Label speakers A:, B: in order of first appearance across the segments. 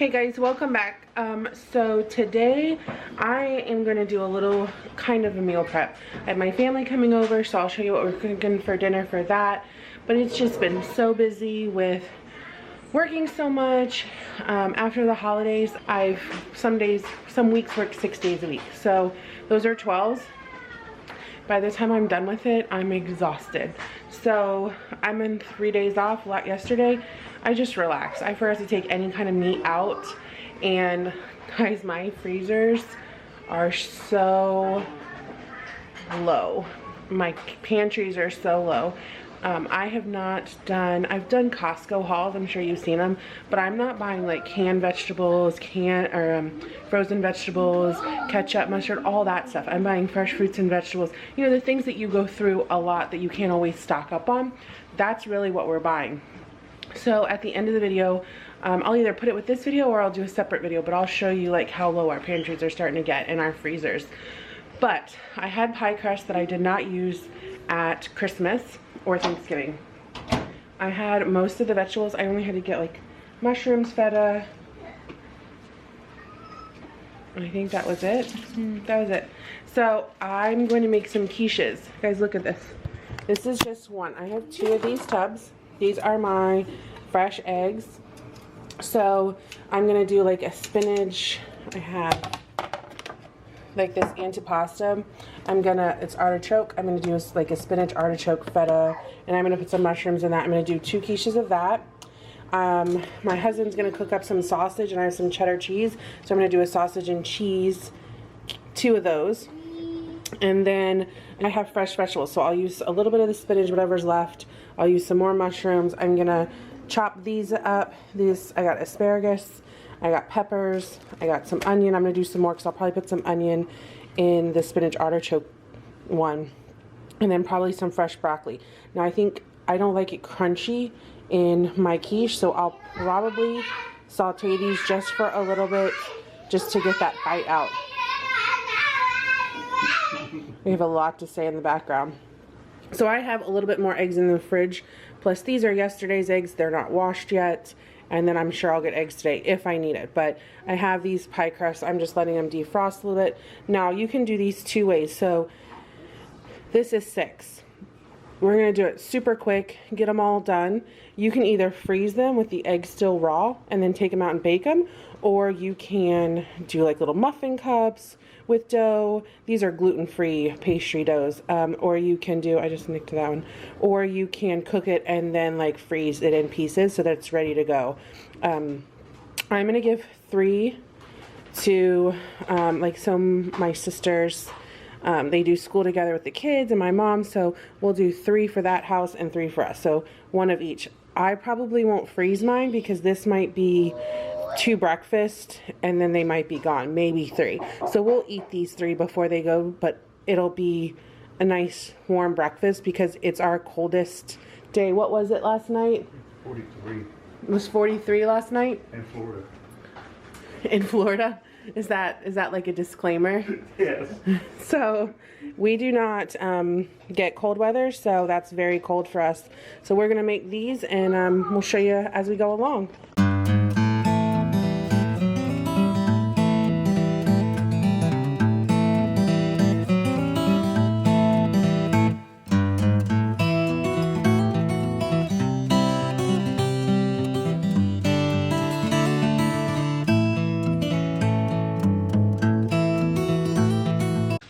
A: Hey guys, welcome back. So today I am going to do a little kind of a meal prep. I have my family coming over, so I'll show you what we're cooking for dinner for that. But it's just been so busy with working so much. After the holidays, some weeks work 6 days a week. So those are 12s. By the time I'm done with it, I'm exhausted. So I'm in 3 days off. Yesterday, I just relaxed. I forgot to take any kind of meat out. And guys, my freezers are so low. My pantries are so low. I've done Costco hauls, I'm sure you've seen them, but I'm not buying like canned vegetables, frozen vegetables, ketchup, mustard, all that stuff. I'm buying fresh fruits and vegetables. You know, the things that you go through a lot that you can't always stock up on. That's really what we're buying. So at the end of the video, I'll either put it with this video or I'll do a separate video, but I'll show you like how low our pantries are starting to get in our freezers. But I had pie crust that I did not use at Christmas or Thanksgiving. I had most of the vegetables. I only had to get like mushrooms, feta. I think that was it. That was it. So I'm going to make some quiches. Guys, look at this. This is just one. I have 2 of these tubs. These are my fresh eggs. So I'm gonna do like a spinach. I have like this antipasto. It's artichoke. I'm gonna do like a spinach, artichoke, feta, and I'm gonna put some mushrooms in that. I'm gonna do 2 quiches of that. My husband's gonna cook up some sausage, and I have some cheddar cheese, so I'm gonna do a sausage and cheese, 2 of those. And then I have fresh vegetables, so I'll use a little bit of the spinach, whatever's left. I'll use some more mushrooms. I'm gonna chop these up. I got asparagus, I got peppers, I got some onion. I'm gonna do some more because I'll probably put some onion in the spinach artichoke one, and then probably some fresh broccoli. Now I don't like it crunchy in my quiche, so I'll probably saute these just for a little bit, just to get that bite out. We have a lot to say in the background. So I have a little bit more eggs in the fridge, plus these are yesterday's eggs. They're not washed yet, and then I'm sure I'll get eggs today if I need it. But I have these pie crusts. I'm just letting them defrost a little bit. Now you can do these 2 ways. So this is 6. We're gonna do it super quick, get them all done. You can either freeze them with the eggs still raw and then take them out and bake them, or you can do like little muffin cups with dough. These are gluten-free pastry doughs. Or you can do, I just nicked that one, or you can cook it and then like freeze it in pieces so that it's ready to go. I'm gonna give 3 to like my sisters. They do school together with the kids and my mom, so we'll do 3 for that house and 3 for us, so 1 of each. I probably won't freeze mine because this might be 2 breakfasts and then they might be gone, maybe 3. So we'll eat these 3 before they go, but it'll be a nice warm breakfast because it's our coldest day. What was it last night?
B: 43.
A: It was 43 last night?
B: In Florida.
A: In Florida? Is that like a disclaimer?
B: Yes.
A: So we do not get cold weather, so that's very cold for us. So we're gonna make these, and we'll show you as we go along.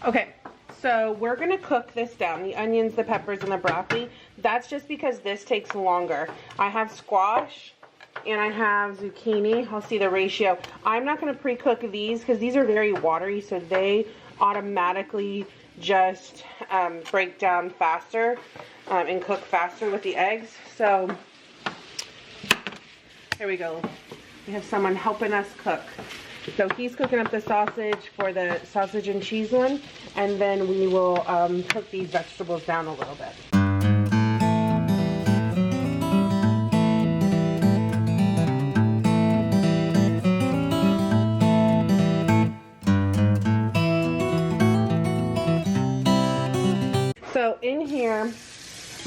A: Okay, so we're gonna cook this down, the onions, the peppers, and the broccoli. That's just because this takes longer. I have squash and I have zucchini. I'll see the ratio. I'm not gonna pre-cook these because these are very watery, so they automatically just break down faster and cook faster with the eggs. So here we go. We have someone helping us cook. So he's cooking up the sausage for the sausage and cheese one, and then we will cook these vegetables down a little bit. So in here,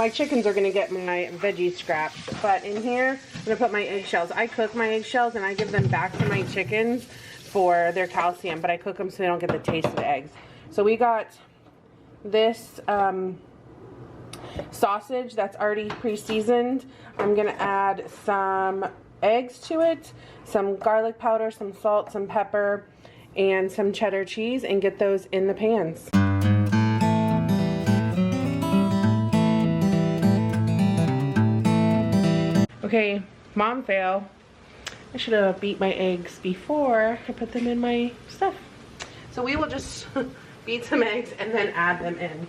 A: My chickens are gonna get my veggie scraps, but in here, I'm gonna put my eggshells. I cook my eggshells and I give them back to my chickens for their calcium, but I cook them so they don't get the taste of the eggs. So we got this sausage that's already pre-seasoned. I'm gonna add some eggs to it, some garlic powder, some salt, some pepper, and some cheddar cheese, and get those in the pans. Okay, mom fail. I should have beat my eggs before I put them in my stuff. So we will just beat some eggs and then add them in.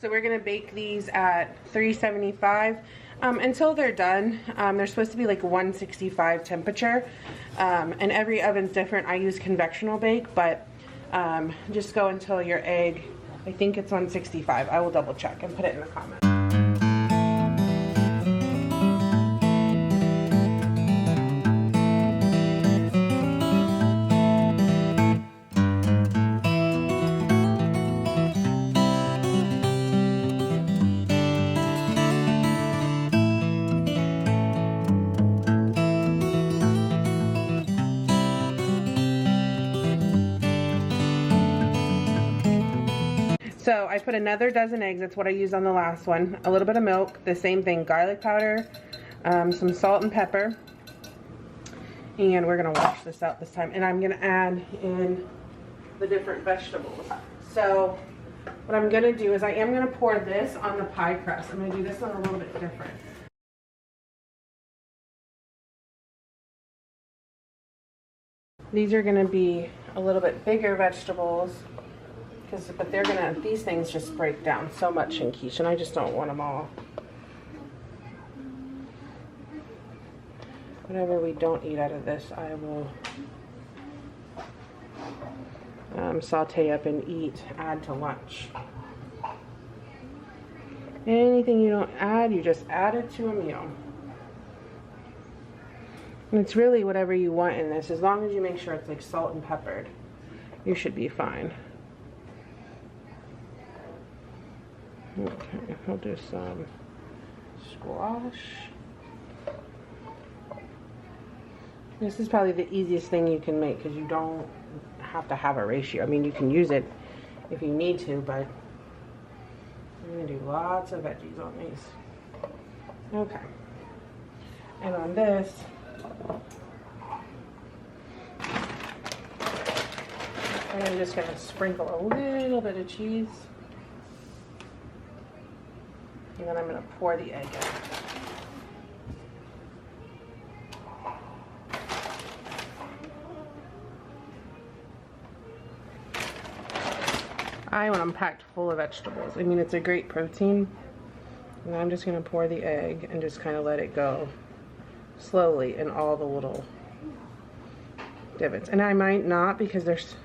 A: We're gonna bake these at 375 until they're done. They're supposed to be like 165 temperature, and every oven's different. I use convectional bake, but just go until your egg, I think it's 165. I will double check and put it in the comments. So I put another dozen eggs, that's what I used on the last one. A little bit of milk, the same thing, garlic powder, some salt and pepper. And we're gonna wash this out this time. And I'm gonna add in the different vegetables. So what I'm gonna do is I am gonna pour this on the pie crust. I'm gonna do this one a little bit different. These are gonna be a little bit bigger vegetables. But they're gonna, these things just break down so much in quiche, and I just don't want them all. Whatever we don't eat out of this, I will saute up and eat, add to lunch. Anything you don't add, you just add it to a meal. And it's really whatever you want in this, as long as you make sure it's like salt and peppered, you should be fine. Okay, I'll do some squash. This is probably the easiest thing you can make because you don't have to have a ratio. I mean, you can use it if you need to, but I'm going to do lots of veggies on these. Okay. And on this, I'm just going to sprinkle a little bit of cheese. And then I'm going to pour the egg in. I want them packed full of vegetables. I mean, it's a great protein. And I'm just going to pour the egg and just kind of let it go slowly in all the little divots. And I might not because there's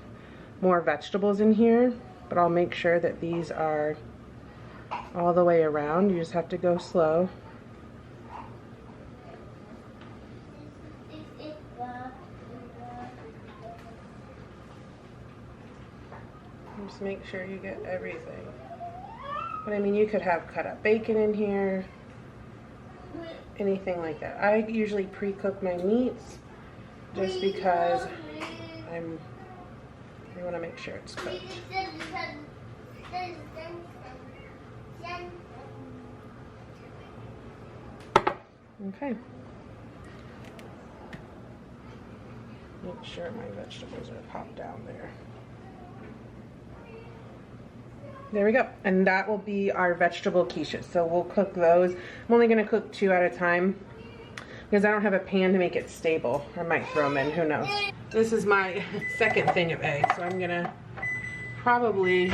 A: more vegetables in here, but I'll make sure that these are all the way around. You just have to go slow. Just make sure you get everything. But I mean, you could have cut up bacon in here, anything like that. I usually pre-cook my meats just because I want to make sure it's cooked. Okay. Make sure my vegetables are popped down there. There we go. And that will be our vegetable quiches. So we'll cook those. I'm only going to cook 2 at a time because I don't have a pan to make it stable. I might throw them in, who knows. This is my second thing of eggs, so I'm gonna probably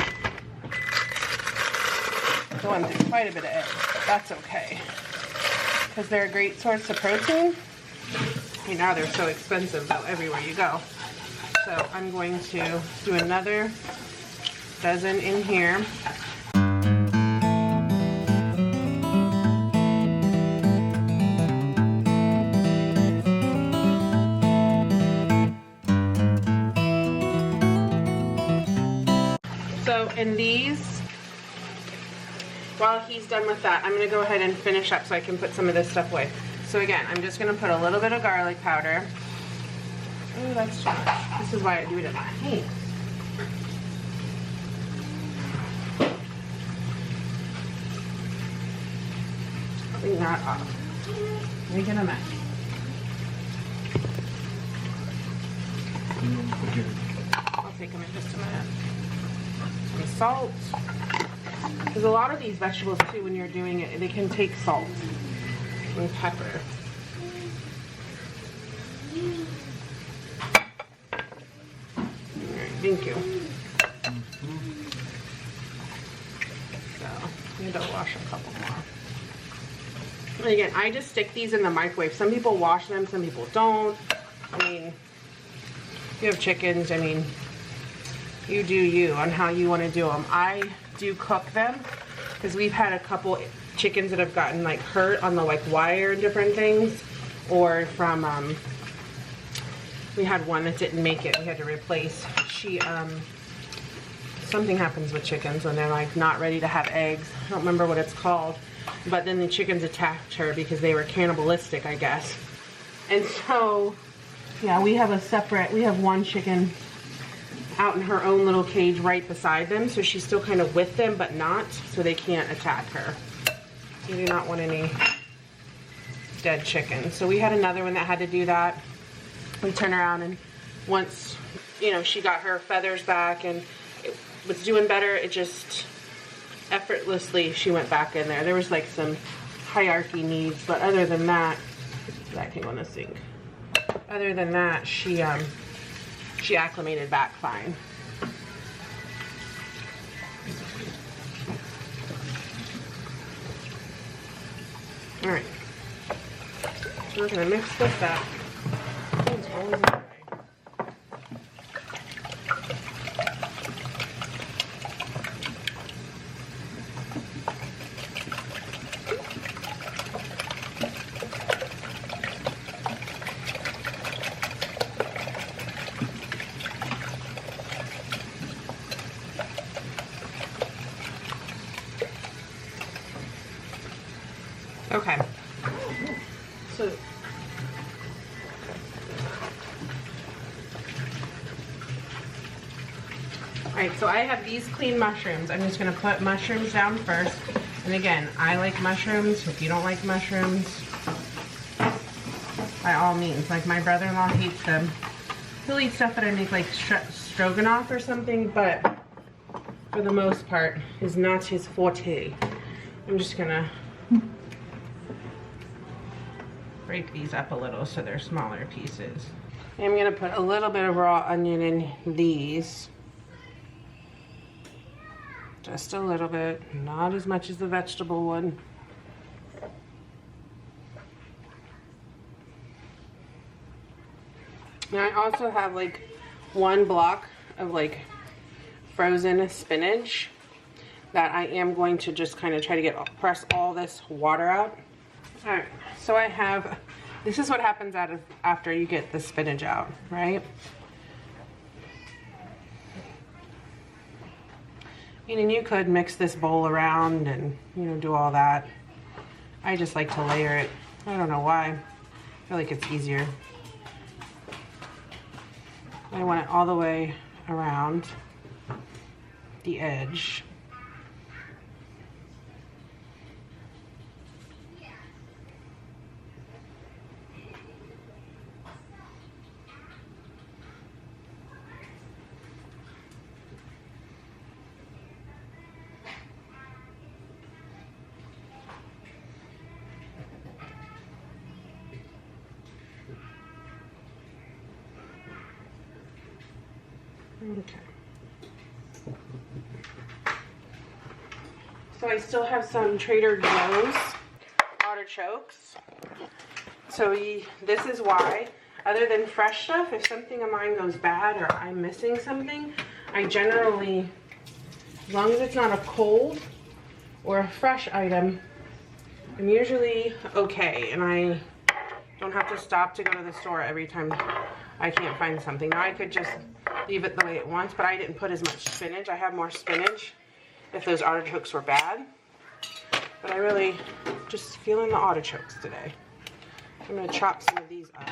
A: go on through quite a bit of eggs, but that's okay. Because they're a great source of protein. You know, they're so expensive though everywhere you go. So I'm going to do another dozen in here. So in these, while he's done with that, I'm gonna go ahead and finish up so I can put some of this stuff away. So again, I'm just gonna put a little bit of garlic powder. Oh, that's too much. This is why I do it at my hand. Clean that off. Make it a mess. I'll take them in just a minute. Some salt. Because a lot of these vegetables too, when you're doing it, they can take salt and pepper. Alright, thank you. So, I need to wash a couple more. And again, I just stick these in the microwave. Some people wash them, some people don't. I mean, if you have chickens, I mean, you do you on how you want to do them. I do cook them because we've had a couple chickens that have gotten like hurt on the like wire and different things, or from we had one that didn't make it. We had to replace. She something happens with chickens when they're like not ready to have eggs. I don't remember what it's called, but then the chickens attacked her because they were cannibalistic, I guess. And so yeah, we have one chicken out in her own little cage right beside them, so she's still kind of with them but not, so they can't attack her. You do not want any dead chickens. So we had another one that had to do that. We turn around, and once, you know, she got her feathers back and it was doing better, it just effortlessly she went back in there. There was like some hierarchy needs, but other than that, that came on the sink. Other than that, she acclimated back fine. All right, so we're gonna mix this up. It's always in the way. Okay, so alright, so I have these clean mushrooms. I'm just going to put mushrooms down first. And again, I like mushrooms. If you don't like mushrooms, by all means. Like my brother-in-law hates them. He'll eat stuff that I make like stroganoff or something, but for the most part is not his forte. I'm just going to break these up a little so they're smaller pieces. I'm going to put a little bit of raw onion in these. Just a little bit, not as much as the vegetable one. And I also have like one block of like frozen spinach that I am going to just kind of try to press all this water out. All right, so I have, this is what happens after you get the spinach out, right? And you could mix this bowl around and, you know, do all that. I just like to layer it. I don't know why. I feel like it's easier. I want it all the way around the edge. Okay. So I still have some Trader Joe's artichokes. So this is why, other than fresh stuff, if something of mine goes bad or I'm missing something, I generally, as long as it's not a cold or a fresh item, I'm usually okay, and I don't have to stop to go to the store every time I can't find something. Now I could just leave it the way it wants, but I didn't put as much spinach. I have more spinach if those artichokes were bad. But I really just feeling the artichokes today. I'm gonna chop some of these up.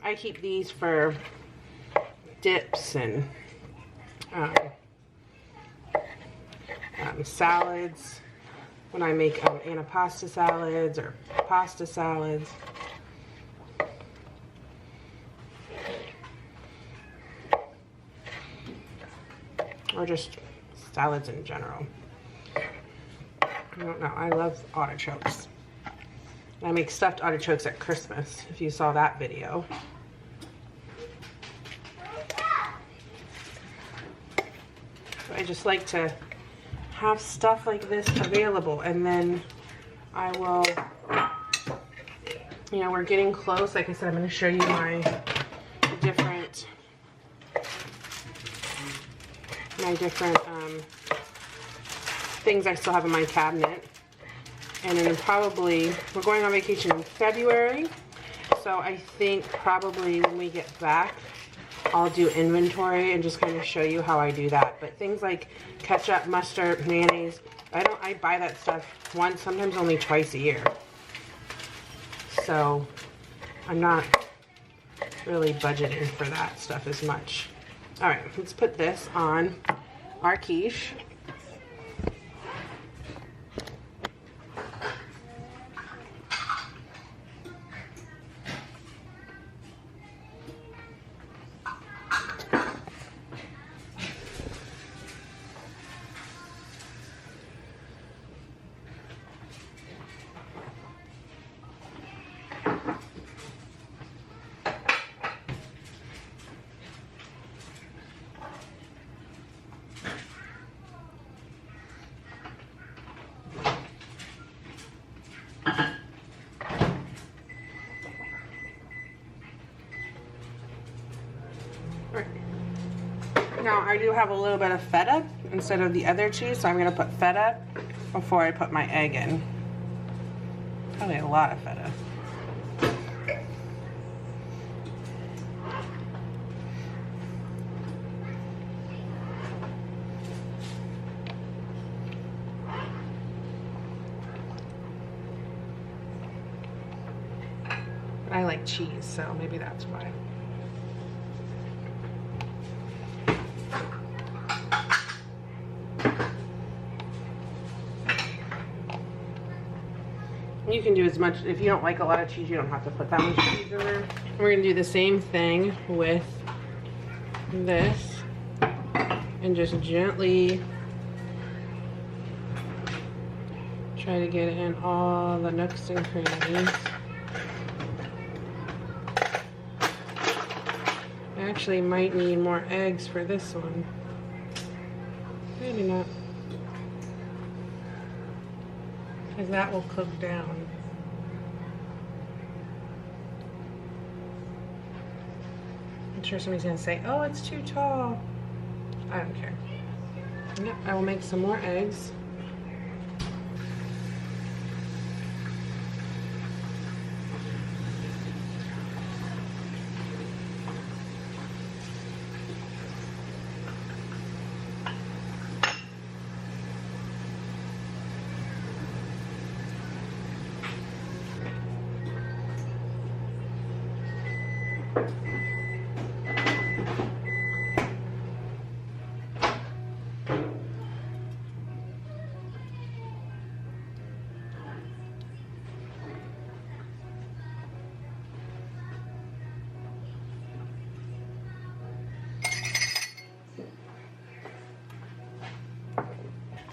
A: I keep these for dips and salads, when I make antipasta salads or pasta salads. Or just salads in general. I don't know, I love artichokes. I make stuffed artichokes at Christmas, if you saw that video. So I just like to have stuff like this available, and then I will, you know, we're getting close. Like I said, I'm going to show you my different things I still have in my cabinet. And then probably, we're going on vacation in February, so I think probably when we get back, I'll do inventory and just kind of show you how I do that. But things like ketchup, mustard, mayonnaise, I buy that stuff once, sometimes only twice a year. So I'm not really budgeting for that stuff as much. All right, let's put this on our quiche. Now I do have a little bit of feta instead of the other cheese, so I'm going to put feta before I put my egg in. Probably a lot of feta. I like cheese, so maybe that's why. You can do as much, if you don't like a lot of cheese, you don't have to put that much cheese in there. We're gonna do the same thing with this and just gently try to get in all the nooks and crannies. I actually might need more eggs for this one. Maybe not. Because that will cook down. I'm sure somebody's gonna say, oh, it's too tall. I don't care. Yep, I will make some more eggs.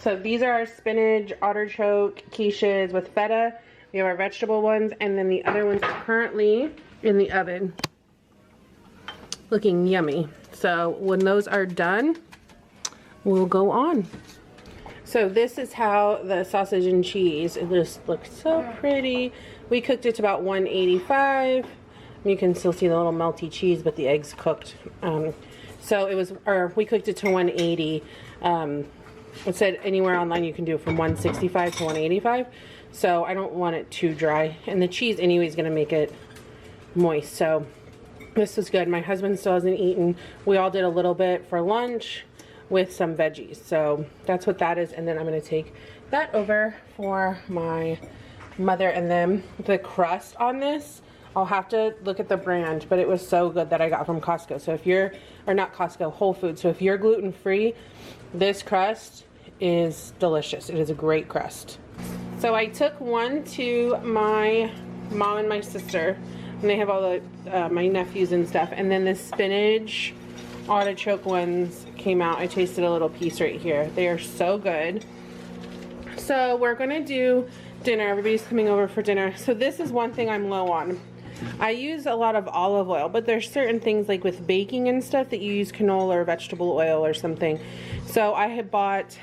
A: So these are our spinach artichoke quiches with feta. We have our vegetable ones, and then the other ones are currently in the oven. looking yummy. So when those are done, we'll go on. So this is how the sausage and cheese, it just looks so pretty. We cooked it to about 185. You can still see the little melty cheese, but the eggs cooked. So it was, or we cooked it to 180. It said anywhere online you can do it from 165 to 185. So I don't want it too dry. And the cheese anyway is gonna make it moist. So this was good. My husband still hasn't eaten. We all did a little bit for lunch with some veggies. So that's what that is. And then I'm gonna take that over for my mother and them. The crust on this, I'll have to look at the brand, but it was so good that I got from Costco. So if you're, or not Costco, Whole Foods. So if you're gluten-free, this crust is delicious. It is a great crust. So I took one to my mom and my sister, and they have all the, my nephews and stuff. And then the spinach artichoke ones came out. I tasted a little piece right here. They are so good. So we're gonna do dinner. Everybody's coming over for dinner. So this is one thing I'm low on. I use a lot of olive oil, but there's certain things like with baking and stuff that you use canola or vegetable oil or something. So I had bought,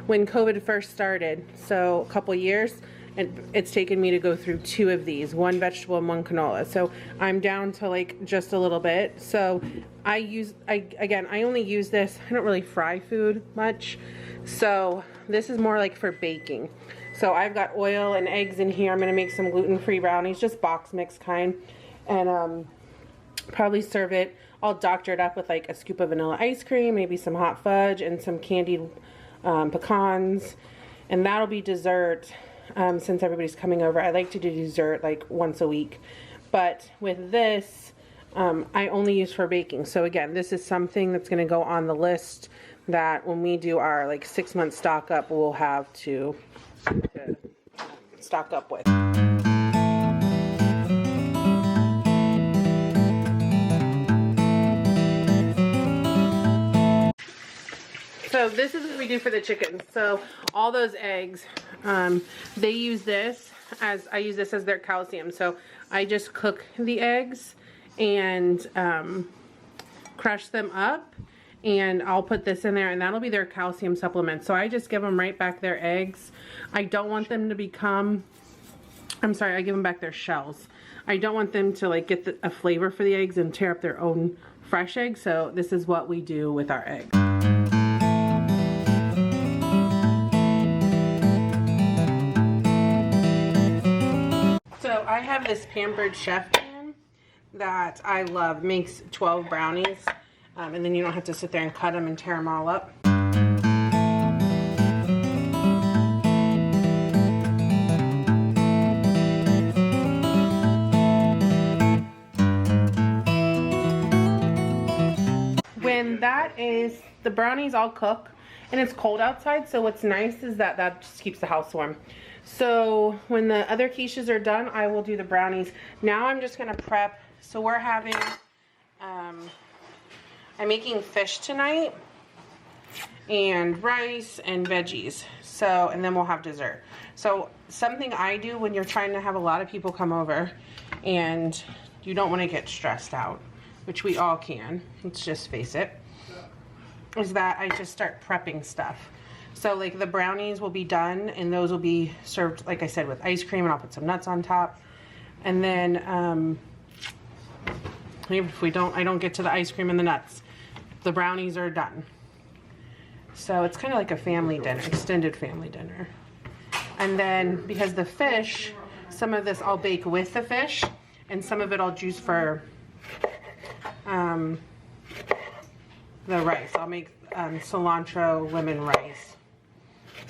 A: when COVID first started, so a couple years, and it's taken me to go through 2 of these, one vegetable and one canola. So I'm down to like just a little bit. So again, I only use this, I don't really fry food much. So this is more like for baking. So I've got oil and eggs in here. I'm gonna make some gluten-free brownies, just box mix kind. And probably serve it, I'll doctor it up with like a scoop of vanilla ice cream, maybe some hot fudge and some candied pecans. And that'll be dessert. Since everybody's coming over, I like to do dessert like once a week, but with this I only use for baking. So again, this is something that's going to go on the list that when we do our like 6-month stock up, we'll have to stock up with. So this is what we do for the chickens. So all those eggs, they use this as, I use this as their calcium. So I just cook the eggs and crush them up, and I'll put this in there, and that'll be their calcium supplement. So I just give them right back their eggs. I don't want them to become, I'm sorry, I give them back their shells. I don't want them to like get a flavor for the eggs and tear up their own fresh eggs. So this is what we do with our eggs. So I have this Pampered Chef pan that I love. Makes 12 brownies, and then you don't have to sit there and cut them and tear them all up. When that is, the brownies all cook, and it's cold outside, so what's nice is that that just keeps the house warm. So when the other quiches are done, I will do the brownies. Now I'm just gonna prep. So we're having, I'm making fish tonight and rice and veggies. So, and then we'll have dessert. So something I do when you're trying to have a lot of people come over and you don't want to get stressed out, which we all can, let's just face it, is that I just start prepping stuff. So like the brownies will be done and those will be served, like I said, with ice cream, and I'll put some nuts on top. And then if I don't get to the ice cream and the nuts, the brownies are done. So it's kind of like a family dinner, extended family dinner. And then because the fish, some of this I'll bake with the fish and some of it I'll juice for the rice. I'll make cilantro lemon rice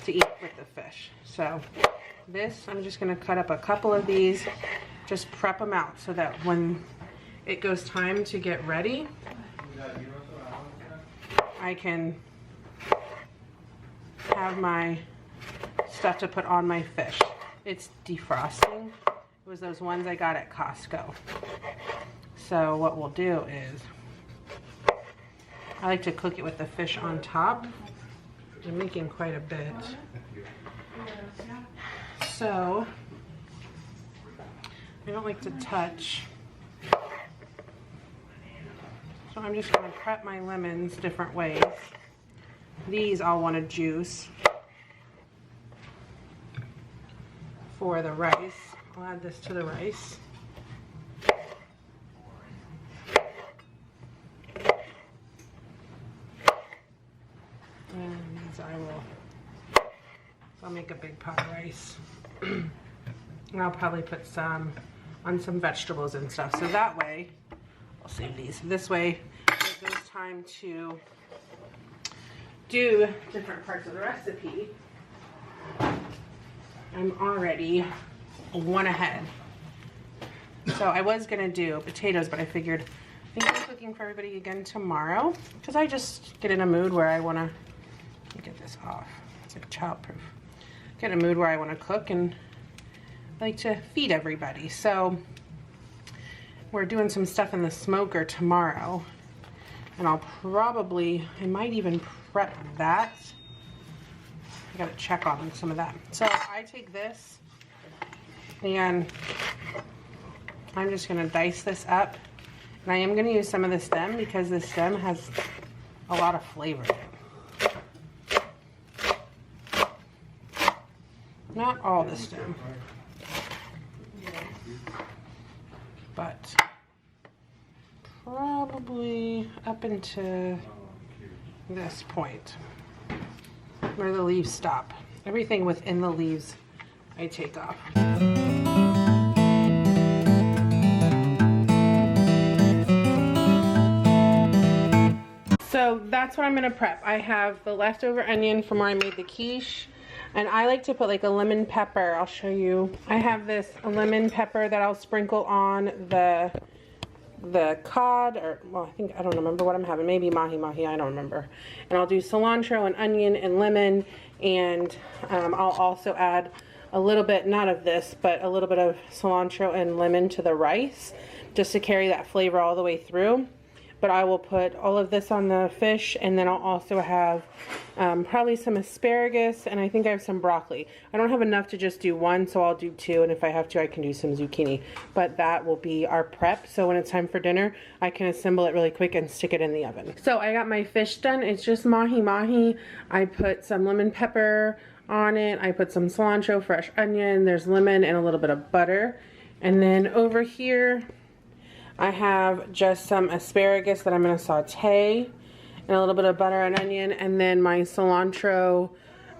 A: to eat with the fish. So this, I'm just going to cut up a couple of these, just prep them out so that when it goes time to get ready, I can have my stuff to put on my fish. It's defrosting. It was those ones I got at Costco. So what we'll do is, I like to cook it with the fish on top. I'm making quite a bit. So I don't like to touch So I'm just gonna prep my lemons different ways. These I'll want to juice for the rice. I'll add this to the rice. And these I'll make a big pot of rice. And I'll probably put some on some vegetables and stuff. So that way, I'll save these. This way, it goes time to do different parts of the recipe. I'm already one ahead. So I was gonna do potatoes, but I figured I think I'm cooking for everybody again tomorrow because I just get in a mood where I wanna, let me get this off. It's like childproof. Get in a mood where I wanna cook and like to feed everybody. So we're doing some stuff in the smoker tomorrow, and I might even prep that. I gotta check on some of that. So I take this and I'm just gonna dice this up, and I am gonna use some of the stem because the stem has a lot of flavor. Not all the stem, but probably up into this point where the leaves stop. Everything within the leaves I take off. So that's what I'm gonna prep. I have the leftover onion from where I made the quiche, and I like to put like a lemon pepper. I'll show you. I have this lemon pepper that I'll sprinkle on the cod, or well, I don't remember what I'm having, maybe mahi mahi, I don't remember. And I'll do cilantro and onion and lemon, and I'll also add a little bit, not of this, but a little bit of cilantro and lemon to the rice just to carry that flavor all the way through. But I will put all of this on the fish, and then I'll also have probably some asparagus, and I think I have some broccoli. I don't have enough to just do one, so I'll do two, and if I have to, I can do some zucchini. But that will be our prep, so when it's time for dinner, I can assemble it really quick and stick it in the oven. So I got my fish done. It's just mahi mahi. I put some lemon pepper on it. I put some cilantro, fresh onion, there's lemon, and a little bit of butter. And then over here, I have just some asparagus that I'm going to saute, and a little bit of butter and onion, and then my cilantro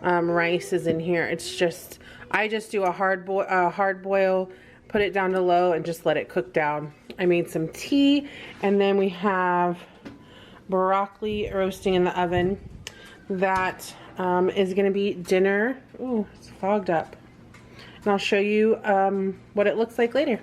A: rice is in here. It's just, I just do a hard boil, put it down to low, and just let it cook down. I made some tea, and then we have broccoli roasting in the oven. That is going to be dinner. Ooh, it's fogged up. And I'll show you what it looks like later.